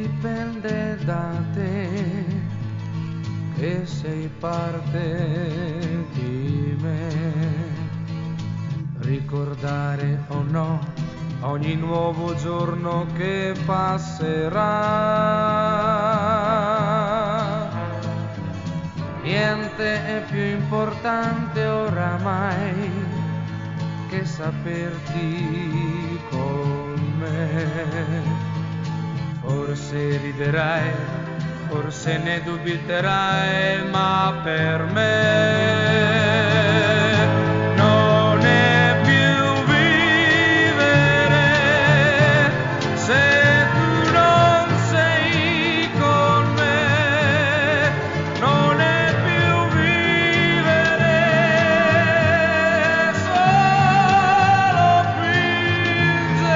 dipende da te, che sei parte di me. Ricordare o no ogni nuovo giorno che passerà. Niente è più importante oramai che saperti con me. Forse riderai, forse ne dubiterai, ma per me non è più vivere se tu non sei con me. Non è più vivere solo fingere.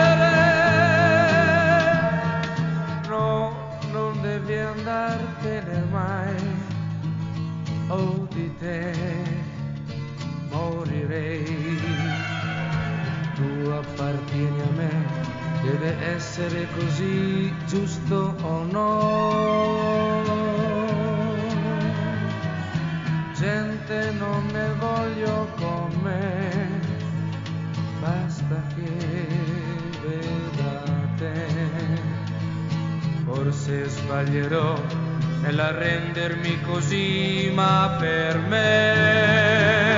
No, non devi andartene mai, o di te morirei. Tu appartieni a me, deve essere così, giusto o no? Gente non ne voglio con me, basta che veda te. Forse sbaglierò nell'arrendermi così, ma per me